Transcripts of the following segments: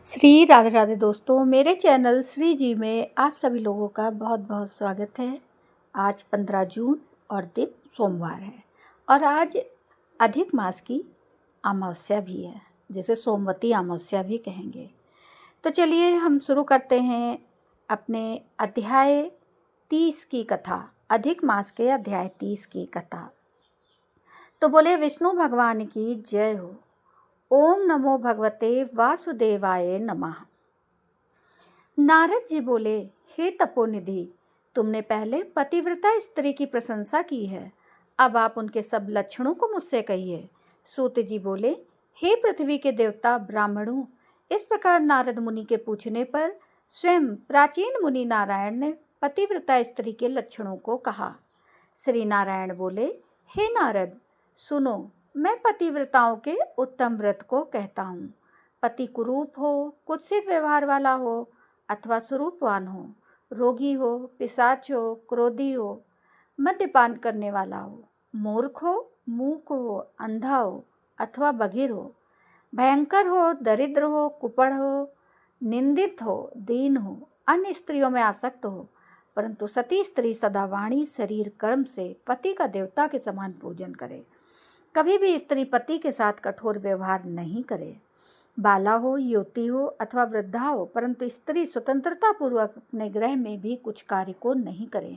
श्री राधे राधे दोस्तों, मेरे चैनल श्री जी में आप सभी लोगों का बहुत बहुत स्वागत है। आज 15 जून और दिन सोमवार है और आज अधिक मास की अमावस्या भी है, जिसे सोमवती अमावस्या भी कहेंगे। तो चलिए हम शुरू करते हैं अपने अध्याय 30 की कथा, अधिक मास के अध्याय 30 की कथा। तो बोले विष्णु भगवान की जय हो। ओम नमो भगवते वासुदेवाय नमः। नारद जी बोले, हे तपोनिधि, तुमने पहले पतिव्रता स्त्री की प्रशंसा की है, अब आप उनके सब लक्षणों को मुझसे कहिए। सूत जी बोले, हे पृथ्वी के देवता ब्राह्मणों, इस प्रकार नारद मुनि के पूछने पर स्वयं प्राचीन मुनि नारायण ने पतिव्रता स्त्री के लक्षणों को कहा। श्री नारायण बोले, हे नारद, सुनो, मैं पतिव्रताओं के उत्तम व्रत को कहता हूँ। पति कुरूप हो, कुत्सित व्यवहार वाला हो अथवा स्वरूपवान हो, रोगी हो, पिशाच हो, क्रोधी हो, मद्यपान करने वाला हो, मूर्ख हो, मूक हो, अंधा हो अथवा बधिर हो, भयंकर हो, दरिद्र हो, कुपड़ हो, निंदित हो, दीन हो, अन्य स्त्रियों में आसक्त हो, परंतु सती स्त्री सदा वाणी शरीर कर्म से पति का देवता के समान पूजन करे। कभी भी स्त्री पति के साथ कठोर व्यवहार नहीं करे। बाला हो, युवती हो अथवा वृद्धा हो, परंतु स्त्री स्वतंत्रता पूर्वक अपने गृह में भी कुछ कार्य को नहीं करे।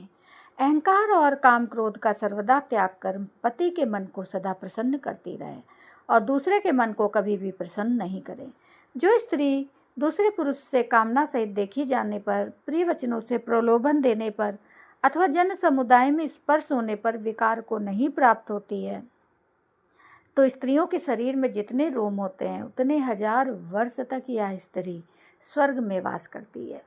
अहंकार और काम क्रोध का सर्वदा त्याग कर पति के मन को सदा प्रसन्न करती रहे और दूसरे के मन को कभी भी प्रसन्न नहीं करे। जो स्त्री दूसरे पुरुष से कामना सहित देखी जाने पर, प्रिय वचनों से प्रलोभन देने पर अथवा जन समुदाय में स्पर्श होने पर विकार को नहीं प्राप्त होती है, तो स्त्रियों के शरीर में जितने रोम होते हैं उतने 1000 वर्ष तक यह स्त्री स्वर्ग में वास करती है।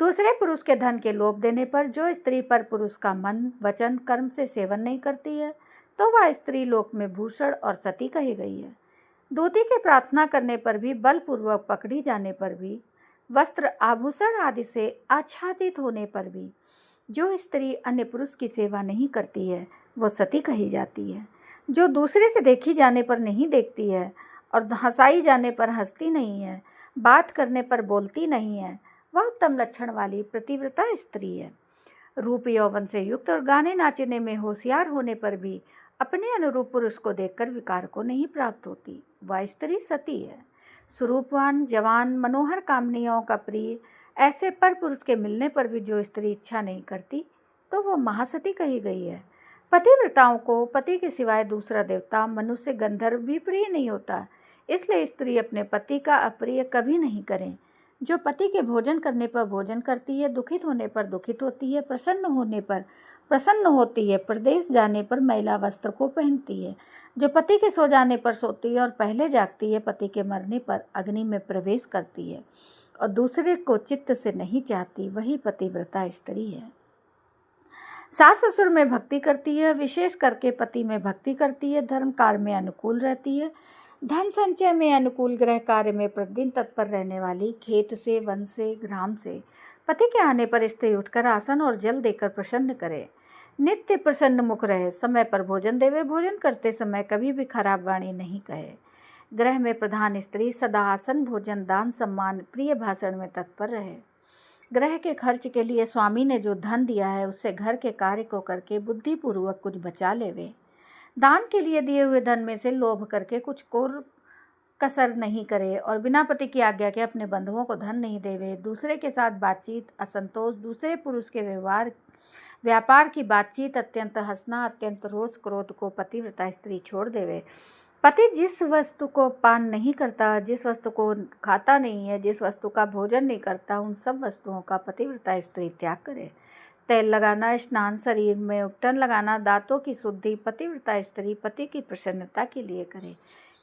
दूसरे पुरुष के धन के लोभ देने पर जो स्त्री पर पुरुष का मन, वचन, कर्म से सेवन नहीं करती है, तो वह स्त्री लोक में भूषण और सती कही गई है। दूती के प्रार्थना करने पर भी, बलपूर्वक पकड़ी जाने पर भी, वस्त्र आभूषण आदि से आच्छादित होने पर भी जो स्त्री अन्य पुरुष की सेवा नहीं करती है वो सती कही जाती है। जो दूसरे से देखी जाने पर नहीं देखती है और हंसाई जाने पर हंसती नहीं है, बात करने पर बोलती नहीं है, वह उत्तम लक्षण वाली प्रतिव्रता स्त्री है। रूप यौवन से युक्त और गाने नाचने में होशियार होने पर भी अपने अनुरूप पुरुष को देखकर विकार को नहीं प्राप्त होती, वह स्त्री सती है। स्वरूपवान, जवान, मनोहर, कामनियों का प्रिय ऐसे पर पुरुष के मिलने पर भी जो स्त्री इच्छा नहीं करती, तो वो महासती कही गई है। पतिव्रताओं को पति के सिवाय दूसरा देवता, मनुष्य, गंधर्व भी प्रिय नहीं होता, इसलिए स्त्री अपने पति का अप्रिय कभी नहीं करें। जो पति के भोजन करने पर भोजन करती है, दुखित होने पर दुखित होती है, प्रसन्न होने पर प्रसन्न होती है, प्रदेश जाने पर मैला वस्त्र को पहनती है, जो पति के सो जाने पर सोती है और पहले जागती है, पति के मरने पर अग्नि में प्रवेश करती है और दूसरे को चित्त से नहीं चाहती, वही पतिव्रता स्त्री है। सास ससुर में भक्ति करती है, विशेष करके पति में भक्ति करती है, धर्म कार्य में अनुकूल रहती है, धन संचय में अनुकूल, गृह कार्य में प्रतिदिन तत्पर रहने वाली, खेत से, वन से, ग्राम से पति के आने पर स्त्री उठकर आसन और जल देकर प्रसन्न करे, नित्य प्रसन्न मुख रहे, समय पर भोजन देवे, भोजन करते समय कभी भी खराब वाणी नहीं कहे। गृह में प्रधान स्त्री सदा आसन, भोजन, दान, सम्मान, प्रिय भाषण में तत्पर रहे। गृह के खर्च के लिए स्वामी ने जो धन दिया है उससे घर के कार्य को करके बुद्धिपूर्वक कुछ बचा लेवे। दान के लिए दिए हुए धन में से लोभ करके कुछ कोर कसर नहीं करे और बिना पति की आज्ञा के अपने बंधुओं को धन नहीं देवे। दूसरे के साथ बातचीत, असंतोष, दूसरे पुरुष के व्यापार की बातचीत, अत्यंत हंसना, अत्यंत रोष, क्रोध को पतिव्रता स्त्री छोड़ देवे। पति जिस वस्तु को पान नहीं करता, जिस वस्तु को खाता नहीं है, जिस वस्तु का भोजन नहीं करता, उन सब वस्तुओं का पतिव्रता स्त्री त्याग करे। तेल लगाना, स्नान, शरीर में उपटन लगाना, दांतों की शुद्धि पतिव्रता स्त्री पति की प्रसन्नता के लिए करे।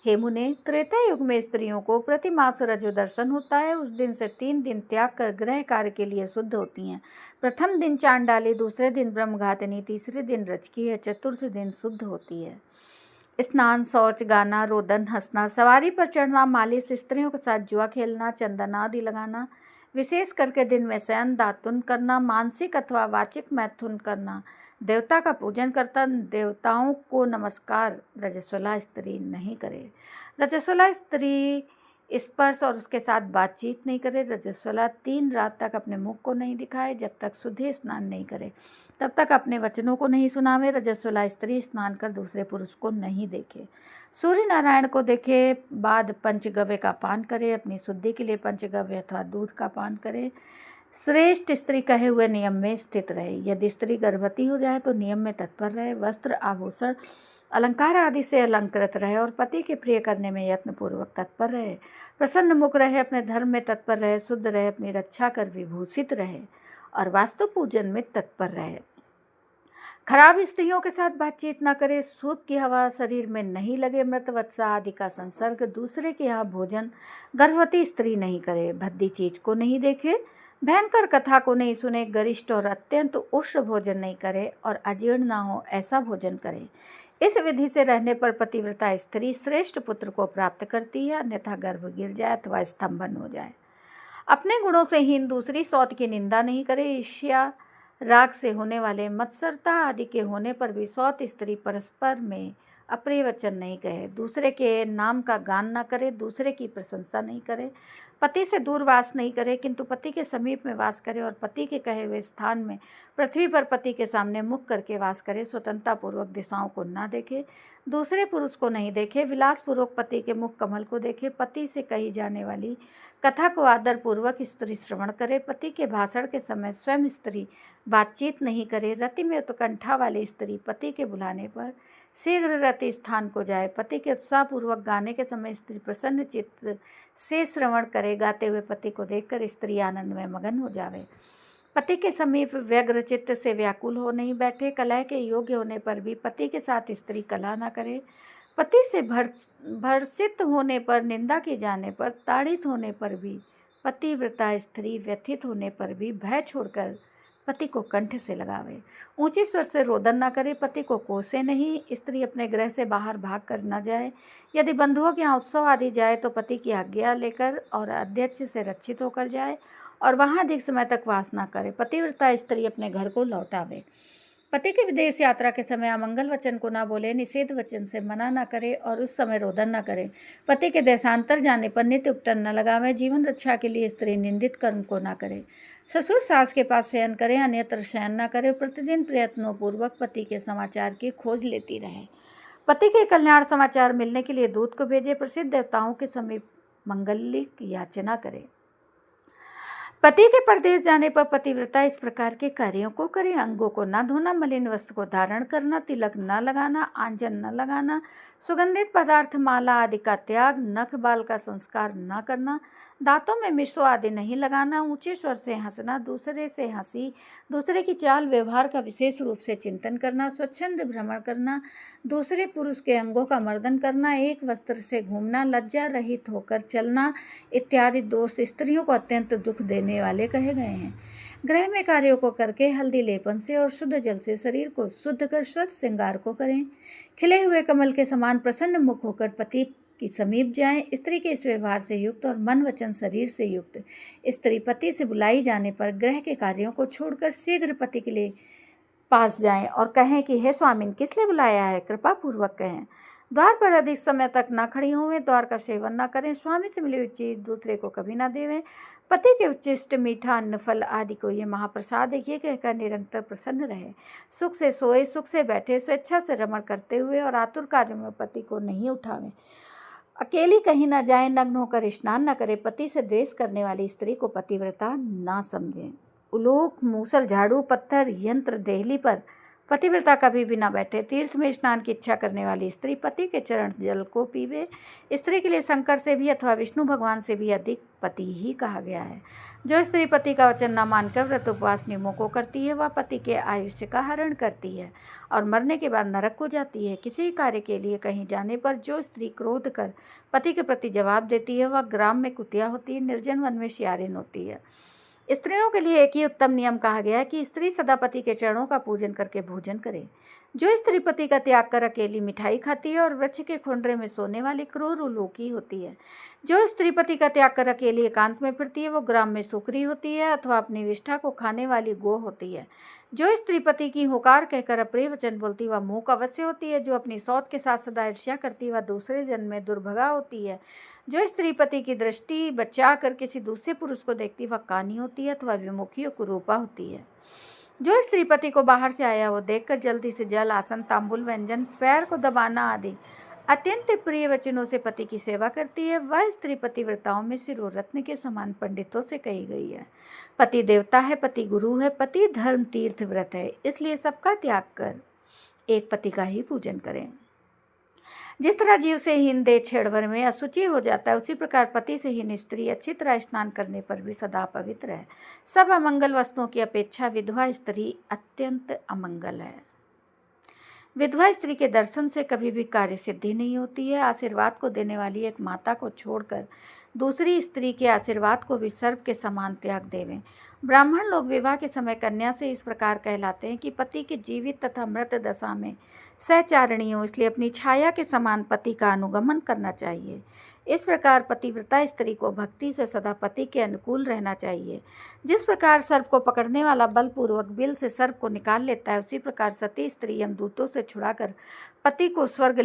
हे मुने, त्रेता युग में स्त्रियों को प्रतिमास रजो दर्शन होता है। उस दिन से 3 दिन त्याग कर गृह कार्य के लिए शुद्ध होती हैं। प्रथम दिन चांडाली, दूसरे दिन ब्रह्मघातिनी, तीसरे दिन रजकी है, चतुर्थ दिन शुद्ध होती है। स्नान, शौच, गाना, रोदन, हंसना, सवारी पर चढ़ना, मालिश, स्त्रियों के साथ जुआ खेलना, चंदन आदि लगाना, विशेष करके दिन में शयन, दातुन करना, मानसिक अथवा वाचिक मैथुन करना, देवता का पूजन करता देवताओं को नमस्कार रजस्वला स्त्री नहीं करे। रजस्वला स्त्री स्पर्श और उसके साथ बातचीत नहीं करे। रजस्वला 3 रात तक अपने मुख को नहीं दिखाए, जब तक शुद्धि स्नान नहीं करे तब तक अपने वचनों को नहीं सुनावे। रजस्वला स्त्री स्नान कर दूसरे पुरुष को नहीं देखे, सूर्य नारायण को देखे बाद पंचगव्य का पान करे, अपनी शुद्धि के लिए पंचगव्य अथवा दूध का पान करे। श्रेष्ठ स्त्री कहे हुए नियम में स्थित रहे। यदि स्त्री गर्भवती हो जाए तो नियम में तत्पर रहे, वस्त्र आभूषण अलंकार आदि से अलंकृत रहे और पति के प्रिय करने में यत्नपूर्वक तत्पर रहे, प्रसन्न मुख रहे, अपने धर्म में तत्पर रहे, शुद्ध रहे, अपनी रक्षा कर विभूषित रहे और वास्तु पूजन में तत्पर रहे। खराब स्त्रियों के साथ बातचीत न करे, सूप की हवा शरीर में नहीं लगे, मृत वत्सा आदि का संसर्ग दूसरे के यहाँ भोजन गर्भवती स्त्री नहीं करे, भद्दी चीज को नहीं देखे, भयंकर कथा को नहीं सुने, गरिष्ठ और अत्यंत उष्ण भोजन नहीं करे और अजीर्ण ना हो ऐसा भोजन करे। इस विधि से रहने पर पतिव्रता स्त्री श्रेष्ठ पुत्र को प्राप्त करती है, अन्यथा गर्भ गिर जाए अथवा स्तंभन हो जाए। अपने गुणों से हीन दूसरी सौत की निंदा नहीं करे। ईर्ष्या राग से होने वाले मत्सरता आदि के होने पर भी सौत स्त्री परस्पर में अप्रिय वचन नहीं कहे, दूसरे के नाम का गान न करे, दूसरे की प्रशंसा नहीं करे, पति से दूर वास नहीं करे किंतु पति के समीप में वास करे और पति के कहे हुए स्थान में पृथ्वी पर पति के सामने मुख करके वास करे, स्वतंत्रतापूर्वक दिशाओं को ना देखे, दूसरे पुरुष को नहीं देखे, विलासपूर्वक पति के मुख कमल को देखे, पति से कही जाने वाली कथा को आदरपूर्वक स्त्री श्रवण करे, पति के भाषण के समय स्वयं स्त्री बातचीत नहीं करे, रति में उत्कंठा वाली स्त्री पति के बुलाने पर शीघ्र रति स्थान को जाए, पति के उत्साहपूर्वक गाने के समय स्त्री प्रसन्न चित्त से श्रवण करे, गाते हुए पति को देखकर स्त्री आनंद में मगन हो जावे, पति के समीप व्यग्र चित्त से व्याकुल हो नहीं बैठे, कलह के योग्य होने पर भी पति के साथ स्त्री कलह न करे, पति से भर्षित होने पर, निंदा किए जाने पर, ताड़ित होने पर भी, पतिव्रता स्त्री व्यथित होने पर भी भय छोड़कर पति को कंठ से लगावे, ऊंचे स्वर से रोदन न करे, पति को कोसे नहीं, स्त्री अपने गृह से बाहर भाग कर न जाए, यदि बंधुओं के यहाँ उत्सव आदि जाए तो पति की आज्ञा लेकर और अध्यक्ष से रक्षित होकर जाए और वहाँ अधिक समय तक वास न करे, पतिव्रता स्त्री अपने घर को लौटावे, पति के विदेश यात्रा के समय अमंगल वचन को ना बोले, निषेध वचन से मना न करे और उस समय रोदन न करे, पति के देशांतर जाने पर नित्य उपटन न लगावे, जीवन रक्षा के लिए स्त्री निंदित कर्म को ना करे, ससुर सास के पास शयन करे, अन्यत्र शयन न करे, प्रतिदिन प्रयत्नों पूर्वक पति के समाचार की खोज लेती रहे, पति के कल्याण समाचार मिलने के लिए दूत को भेजे, प्रसिद्ध देवताओं के समीप मंगलिक याचना करे। पति के परदेश जाने पर पतिव्रता इस प्रकार के कार्यों को करे, अंगों को न धोना, मलिन वस्त्र को धारण करना, तिलक न लगाना, आंजन न लगाना, सुगंधित पदार्थ माला आदि का त्याग, नख बाल का संस्कार न करना, दांतों में मिश्रो आदि नहीं लगाना, ऊंचे स्वर से हंसना, दूसरे से हंसी, दूसरे की चाल व्यवहार का विशेष रूप से चिंतन करना, स्वच्छंद भ्रमण करना, दूसरे पुरुष के अंगों का मर्दन करना, एक वस्त्र से घूमना, लज्जा रहित होकर चलना इत्यादि दोष स्त्रियों को अत्यंत दुख देने वाले कहे गए हैं। गृह में कार्यों को करके हल्दी लेपन से और शुद्ध जल से शरीर को शुद्ध कर स्वच्छ श्रृंगार को करें, खिले हुए कमल के समान प्रसन्न मुख होकर पति की समीप जाएं। स्त्री के इस व्यवहार से युक्त और मन वचन शरीर से युक्त स्त्री पति से बुलाई जाने पर गृह के कार्यों को छोड़कर शीघ्र पति के लिए पास जाएं और कहें कि हे स्वामिन, किस लिए बुलाया है, कृपा पूर्वक कहें। द्वार पर अधिक समय तक न खड़ी होवें, द्वार का सेवन न करें, स्वामी से मिली हुई चीज दूसरे को कभी न देवें, पति के उच्चिष्ट मीठा अन्न फल आदि को ये महाप्रसाद है, ये कहकर निरंतर प्रसन्न रहे, सुख से सोए, सुख से बैठे, स्वेच्छा से रमण करते हुए और आतुर कार्यों में पति को नहीं उठावें, अकेली कहीं न जाए, नग्न होकर स्नान न करे, पति से द्वेष करने वाली स्त्री को पतिव्रता ना समझें। उलोक, मूसल, झाड़ू, पत्थर, यंत्र, देहली पर पतिव्रता कभी भी न बैठे। तीर्थ में स्नान की इच्छा करने वाली स्त्री पति के चरण जल को पीवे। स्त्री के लिए शंकर से भी अथवा विष्णु भगवान से भी अधिक पति ही कहा गया है। जो स्त्री पति का वचन न मानकर व्रत उपवास नियमों को करती है, वह पति के आयुष्य का हरण करती है और मरने के बाद नरक को जाती है। किसी कार्य के लिए कहीं जाने पर जो स्त्री क्रोध कर पति के प्रति जवाब देती है, वह ग्राम में कुतिया होती है, निर्जन वन में शियारिन होती है। स्त्रियों के लिए एक ही उत्तम नियम कहा गया है कि स्त्री सदा पति के चरणों का पूजन करके भोजन करे। जो स्त्री पति का त्याग कर अकेली मिठाई खाती है और वृक्ष के खुंडरे में सोने वाली क्रूर उलोकी होती है। जो स्त्री पति का त्याग कर अकेली एकांत में फिरती है, वो ग्राम में सुकरी होती है अथवा अपनी विष्ठा को खाने वाली गो होती है। जो स्त्री पति की हुकार कहकर अप्रिय वचन बोलती वह मूक अवश्य होती है। जो अपनी सौत के साथ सदा ईर्ष्या करती वह दूसरे जन्म में दुर्भगा होती है। जो स्त्री पति की दृष्टि बचा कर किसी दूसरे पुरुष को देखती वह कानी होती है अथवा विमुखी और कुरूपा होती है। जो स्त्री पति को बाहर से आया वो देखकर जल्दी से जल, आसन, तांबुल, व्यंजन, पैर को दबाना आदि अत्यंत प्रिय वचनों से पति की सेवा करती है, वह स्त्री पतिव्रताओं में सिरों रत्न के समान पंडितों से कही गई है। पति देवता है, पति गुरु है, पति धर्म तीर्थ व्रत है, इसलिए सबका त्याग कर एक पति का ही पूजन करें। जिस तरह जीव से हीन देह क्षण भर में अशुचि हो जाता है, उसी प्रकार पति से हीन स्त्री अच्छी तरह स्नान करने पर भी सदा पवित्र है। सब अमंगल वस्तुओं की अपेक्षा विधवा स्त्री अत्यंत अमंगल है। विधवा स्त्री के दर्शन से कभी भी कार्य सिद्धि नहीं होती है। आशीर्वाद को देने वाली एक माता को छोड़कर दूसरी स्त्री के आशीर्वाद को भी सर्प के समान त्याग देवें। ब्राह्मण लोग विवाह के समय कन्या से इस प्रकार कहलाते हैं कि पति के जीवित तथा मृत दशा में सहचारिणी हो, इसलिए अपनी छाया के समान पति का अनुगमन करना चाहिए। इस प्रकार पतिव्रता स्त्री को भक्ति से सदा पति के अनुकूल रहना चाहिए। जिस प्रकार सर्प को पकड़ने वाला बलपूर्वक बिल से सर्प को निकाल लेता है, उसी प्रकार सती स्त्री यमदूतों से छुड़ाकर पति को स्वर्ग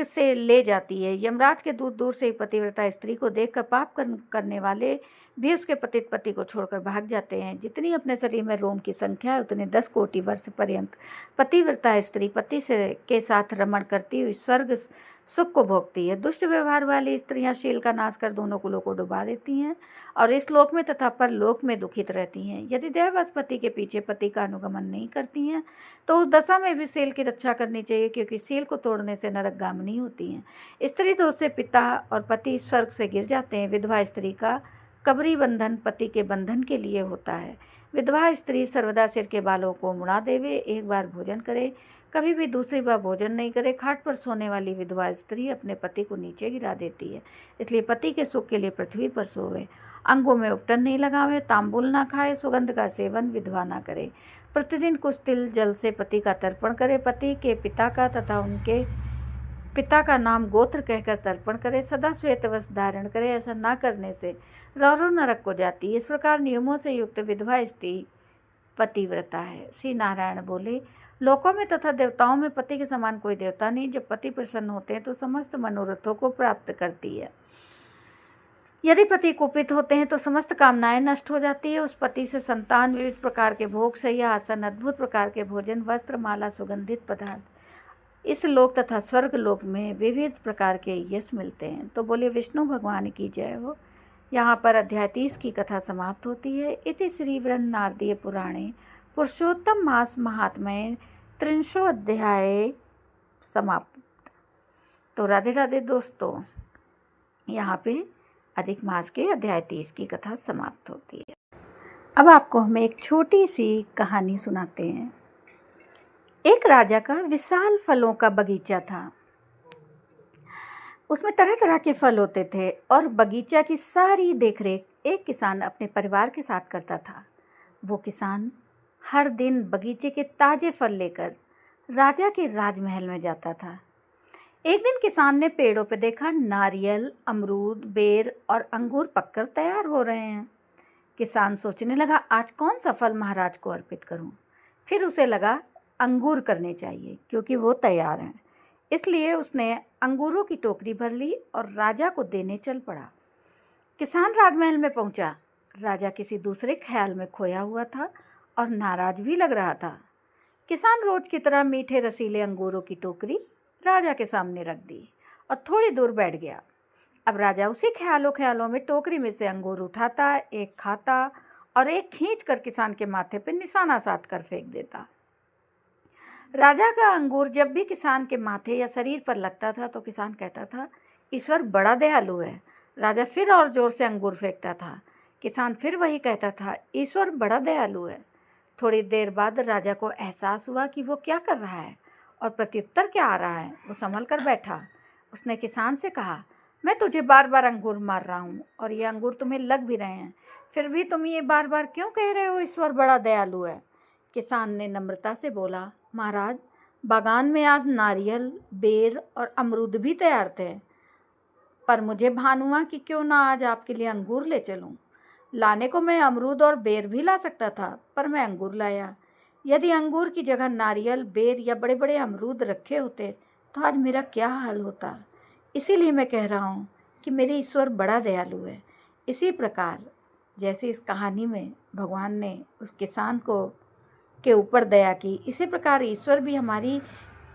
से ले जाती है। यमराज के दूत दूर से ही पतिव्रता स्त्री को देखकर पाप करने वाले भी उसके पतित पति को छोड़कर भाग जाते हैं। जितनी अपने शरीर में रोम की संख्या है उतने 10 कोटि वर्ष पर्यंत पतिव्रता स्त्री पति के साथ रमण करती हुई स्वर्ग सुख को भोगती है। दुष्ट व्यवहार वाली स्त्रियां शील का नाश कर दोनों कुलों को डुबा देती हैं और इस लोक में तथा परलोक में दुखित रहती हैं। यदि देववश पति के पीछे पति का अनुगमन नहीं करती हैं तो उस दशा में भी शील की रक्षा करनी चाहिए, क्योंकि शील को तोड़ने से नरकगामिनी होती हैं। स्त्री दोष से पिता और पति स्वर्ग से गिर जाते हैं। विधवा स्त्री का कबरी बंधन पति के बंधन के लिए होता है। विधवा स्त्री सर्वदा सिर के बालों को मुड़ा देवे, एक बार भोजन करे, कभी भी दूसरी बार भोजन नहीं करे। खाट पर सोने वाली विधवा स्त्री अपने पति को नीचे गिरा देती है, इसलिए पति के सुख के लिए पृथ्वी पर सोवे। अंगों में उपटन नहीं लगावे, तांबुल ना खाए, सुगंध का सेवन विधवा ना करे। प्रतिदिन कुछ तिल जल से पति का तर्पण करे। पति के पिता का तथा उनके पिता का नाम गोत्र कहकर तर्पण करे। सदा श्वेत वस्त्र धारण करे, ऐसा ना करने से रौरव नरक को जाती है। इस प्रकार नियमों से युक्त विधवा स्त्री पतिव्रता है। श्री नारायण बोले, लोकों में तथा देवताओं में पति के समान कोई देवता नहीं। जब पति प्रसन्न होते हैं तो समस्त मनोरथों को प्राप्त करती है। यदि पति कुपित होते हैं तो समस्त कामनाएं नष्ट हो जाती है। उस पति से संतान, विविध प्रकार के भोग, शैया, आसन, अद्भुत प्रकार के भोजन, वस्त्र, माला, सुगंधित पदार्थ, इस लोक तथा स्वर्ग लोक में विविध प्रकार के यश मिलते हैं। तो बोले विष्णु भगवान की जय हो। यहाँ पर अध्याय 30 की कथा समाप्त होती है। इति श्री वृहन्नारदीय पुराणे पुरुषोत्तम मास महात्म्ये 300 अध्याय समाप्त। तो राधे राधे दोस्तों, यहाँ पे अधिक मास के अध्याय 30 की कथा समाप्त होती है। अब आपको हम एक छोटी सी कहानी सुनाते हैं। एक राजा का विशाल फलों का बगीचा था। उसमें तरह तरह के फल होते थे और बगीचा की सारी देखरेख एक किसान अपने परिवार के साथ करता था। वो किसान हर दिन बगीचे के ताजे फल लेकर राजा के राजमहल में जाता था। एक दिन किसान ने पेड़ों पर देखा नारियल, अमरूद, बेर और अंगूर पककर तैयार हो रहे हैं। किसान सोचने लगा, आज कौन सा फल महाराज को अर्पित करूं। फिर उसे लगा अंगूर करने चाहिए क्योंकि वो तैयार हैं। इसलिए उसने अंगूरों की टोकरी भर ली और राजा को देने चल पड़ा। किसान राजमहल में पहुंचा। राजा किसी दूसरे ख्याल में खोया हुआ था और नाराज भी लग रहा था। किसान रोज की तरह मीठे रसीले अंगूरों की टोकरी राजा के सामने रख दी और थोड़ी दूर बैठ गया। अब राजा उसी ख्यालों में टोकरी में से अंगूर उठाता, एक खाता और एक खींचकर किसान के माथे पर निशाना साध कर फेंक देता। राजा का अंगूर जब भी किसान के माथे या शरीर पर लगता था तो किसान कहता था, ईश्वर बड़ा दयालु है। राजा फिर और जोर से अंगूर फेंकता था। किसान फिर वही कहता था, ईश्वर बड़ा दयालु है। थोड़ी देर बाद राजा को एहसास हुआ कि वो क्या कर रहा है और प्रत्युत्तर क्या आ रहा है। वो संभल कर बैठा। उसने किसान से कहा, मैं तुझे बार बार अंगूर मार रहा हूँ और ये अंगूर तुम्हें लग भी रहे हैं, फिर भी तुम ये बार बार क्यों कह रहे हो ईश्वर बड़ा दयालु है। किसान ने नम्रता से बोला, महाराज, बागान में आज नारियल, बेर और अमरूद भी तैयार थे, पर मुझे भान हुआ कि क्यों ना आज आपके लिए अंगूर ले चलूं। लाने को मैं अमरूद और बेर भी ला सकता था, पर मैं अंगूर लाया। यदि अंगूर की जगह नारियल, बेर या बड़े बड़े अमरूद रखे होते तो आज मेरा क्या हाल होता। इसीलिए मैं कह रहा हूँ कि मेरे ईश्वर बड़ा दयालु है। इसी प्रकार जैसे इस कहानी में भगवान ने उस किसान को के ऊपर दया की, इसी प्रकार ईश्वर भी हमारी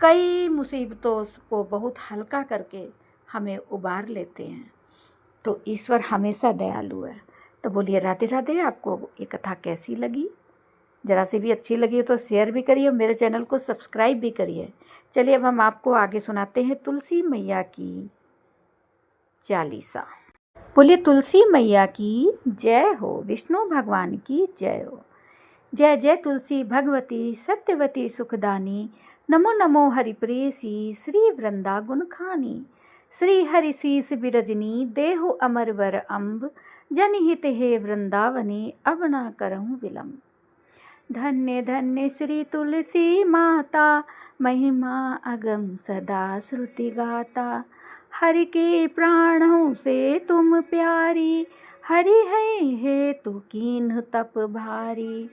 कई मुसीबतों को बहुत हल्का करके हमें उबार लेते हैं। तो ईश्वर हमेशा दयालु है। तो बोलिए राधे राधे। आपको ये कथा कैसी लगी? ज़रा सी भी अच्छी लगी हो तो शेयर भी करिए और मेरे चैनल को सब्सक्राइब भी करिए। चलिए अब हम आपको आगे सुनाते हैं तुलसी मैया की चालीसा। बोलिए तुलसी मैया की जय हो, विष्णु भगवान की जय हो। जय जय तुलसी भगवती सत्यवती सुखदानी, नमो नमो हरिप्रेसी श्री वृंदा गुणखानी। श्री हरि शीस बिरजनी देहु अमरवर अम्ब, जनहित हे वृंदावनी अब ना करहूँ विलम्ब। धन्य धन्य श्री तुलसी माता, महिमा अगम सदा श्रुति गाता। हरि के प्राणों से तुम प्यारी, हरि है हेतु कीन्ह तप भारी।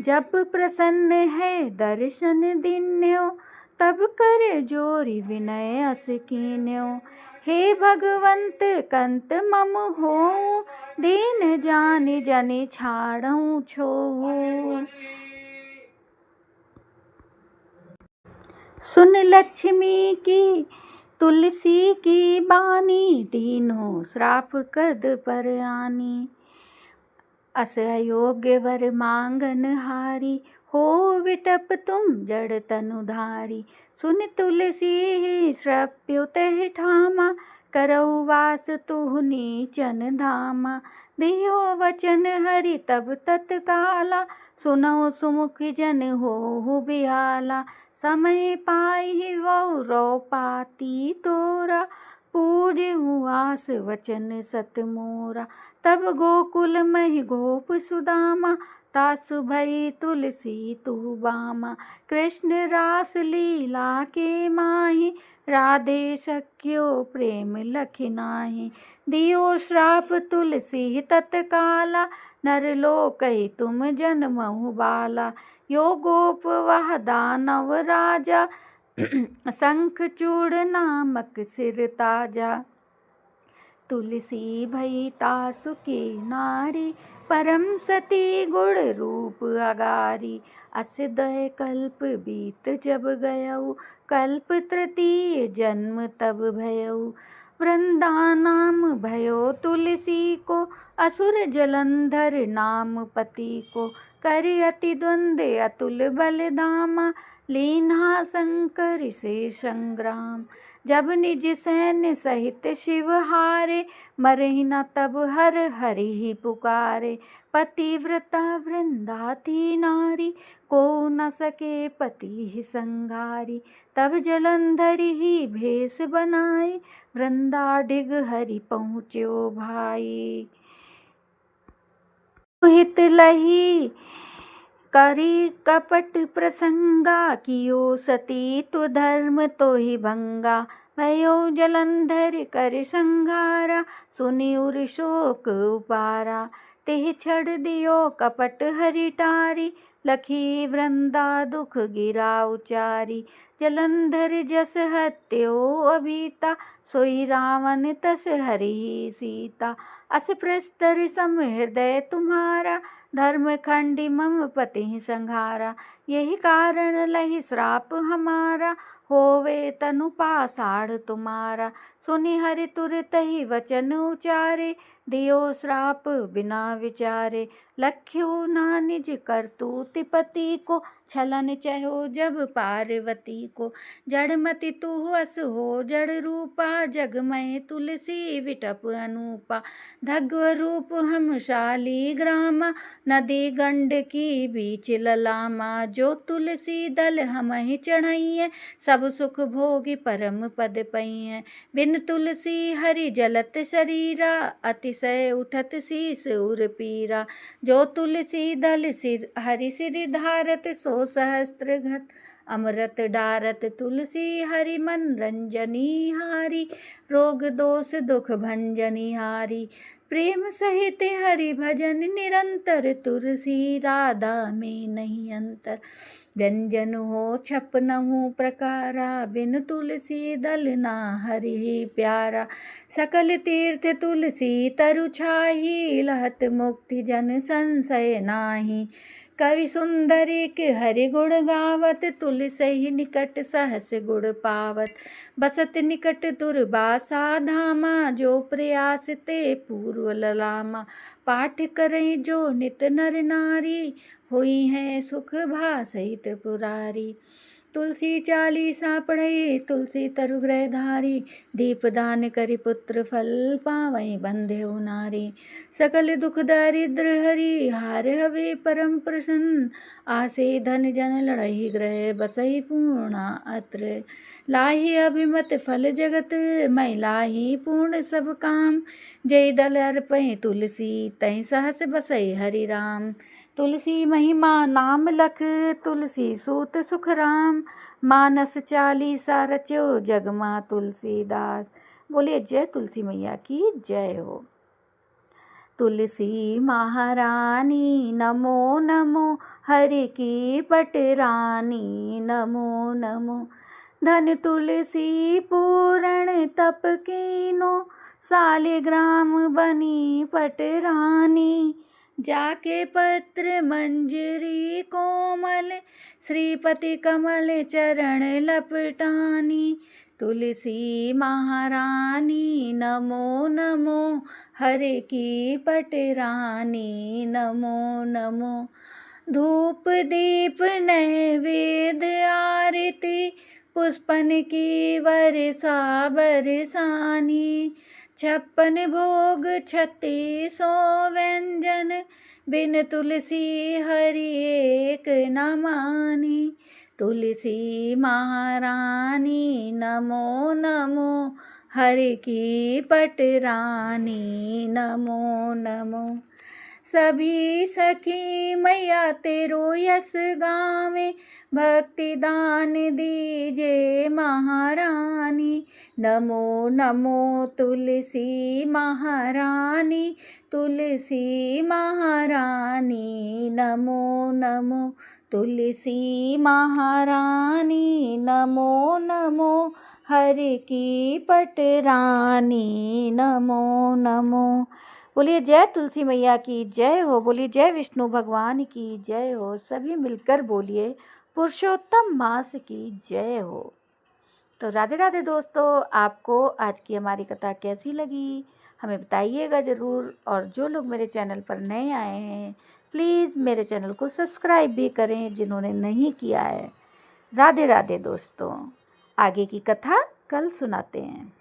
जब प्रसन्न है दर्शन दिन्यो, तब कर जोरि विनय अस कीन्यो। हे भगवंत कंत मम हो, दीन जान जन छाड़ऊ छोहू। सुन लक्ष्मी की तुलसी की बानी, तीनों श्राप कद पर आनी। अस अयोग्य वर मांगन हारी, हो विटप तुम जड़ तनुधारी। सुन तुलसी श्रप्युतः ठामा, करऊ वास तुहु नीचन धामा। दियो वचन हरि तब तत्काला, सुनौ सुमुख जन होहु बिहाला। समय पाई वौ रो पाती तोरा, पूजहु आस वचन सत मोरा। तब गोकुल महि गोप सुदामा, तासु भई तुलसी तू बामा। कृष्ण रास लीला के माहि, राधे सख्यो प्रेम लखि नाहि। दियो श्राप तुलसी तत्काला, नर लोकहि तुम जन्महु बाला। यो गोप वह दानव राजा, शंखचूड़ नामक सिर ताजा। तुलसी भई तासु की नारी, परम सती गुण रूप अगारी। अस दय कल्प बीत जब गयऊ, कल्प तृतीय जन्म तब भयऊ। वृंदा नाम भयो तुलसी को, असुर जलंधर नाम पति को। कर अति द्वंद अतुल बल धामा, लीन्हा शंकर से संग्राम। जब निज सैन्य सहित शिव हारे, मरहि न तब हर हरि ही पुकारे। पतिव्रता वृंदा थी नारी, को न सके पति ही संघारी। तब जलंधर ही भेष बनाई, वृंदा डिग हरि पहुँच्यो भाई। हित लही करी कपट प्रसंगा, कियो सती तु धर्म तो ही भंगा। भयो जलंधर कर संघारा, सुनि उर शोक उपारा। तेह छड़ दियो कपट हरि टारी, लखी वृंदा दुख गिरा उचारी। जलंधर जस हत्यो अभीता, सोई रावण तस हरि सीता। अस प्रस्तर सम हृदय तुम्हारा, धर्म खंडी मम पति संघारा। यही कारण लहि श्राप हमारा, होवे तनु पाषाण तुम्हारा। सुनि हरि तुरत ही वचन उचारे, दियो श्राप बिना विचारे। लख्यो ना निज करतूत पति को, छलन चहो जब पार्वती को। जड़मति तू अस हो जड़ रूपा, जग में तुलसी विटप अनूपा। धग्व रूप हम शाली ग्रामा, नदी गंड की बीच ललामा। जो तुलसी दल हम ही चढ़ाइए, सब सुख भोगी परम पद पइए। बिन तुलसी हरि जलत शरीरा, अतिशय उठत शीस उर पीरा। जो तुलसी दल सिर हरि सिर धारत, सो सहस्त्र घत अमृत डारत तुलसी हरि मन रंजनी हारी, रोग दोष दुख भंजनी हारी, प्रेम सहित हरि भजन निरंतर, तुलसी राधा में नहीं अंतर। व्यंजन हो छपनहु प्रकारा, बिन तुलसी दल ना हरि प्यारा, सकल तीर्थ तुलसी तरु छाही, लहत मुक्ति जन संशय नाही। कवि सुंदरी के हरि गुण गावत, तुलसी निकट सहस गुण पावत, बसत निकट दुर्वासा धामा, जो प्रयास ते पूर्व ललामा, पाठ करें जो नित नर नारी, हुई है सुख भासई त्रिपुरारी। तुलसी चालीसा पढ़े तुलसी तरु ग्रह धारी, दीपदान करि पुत्र फल पावई बंधे नारी, सकल दुख दरिद्र हरि हार हवे परम प्रसन्न, आसे धन जन लड़ई ग्रह बसई पूर्णा अत्र, लाही अभिमत फल जगत मैं लाही पूर्ण सब काम, जय दल अर्पय तुलसी तै सहस बसई हरि राम। तुलसी महिमा नाम लख तुलसी सूत सुख राम, मानस चालीसा रच्यो जगमा तुलसीदास। बोलिए जय तुलसी मैया की जय हो। तुलसी महारानी नमो नमो, हरि की पटरानी नमो नमो, धन तुलसी पूर्ण तप कीनो, सालिग्राम बनी पटरानी, जाके पत्र मंजरी कोमल, श्रीपति कमल चरण लपटानी, तुलसी महारानी नमो नमो, हरि की पटरानी नमो नमो। धूप दीप नैवेद्य आरती, पुष्पन की वर्षा बरसानी, 56 भोग 3600 व्यंजन, बिन तुलसी हरि एक न मानी, तुलसी महारानी नमो नमो, हरि की पटरानी नमो नमो। सभी सखी मैया तेरो यस गावे, भक्ति दान दीजे महारानी, नमो नमो तुलसी महारानी, तुलसी महारानी नमो नमो, तुलसी महारानी नमो नमो, हरि की पटरानी नमो नमो। बोलिए जय तुलसी मैया की जय हो। बोलिए जय विष्णु भगवान की जय हो। सभी मिलकर बोलिए पुरुषोत्तम मास की जय हो। तो राधे राधे दोस्तों, आपको आज की हमारी कथा कैसी लगी हमें बताइएगा ज़रूर। और जो लोग मेरे चैनल पर नए आए हैं प्लीज़ मेरे चैनल को सब्सक्राइब भी करें जिन्होंने नहीं किया है। राधे राधे दोस्तों, आगे की कथा कल सुनाते हैं।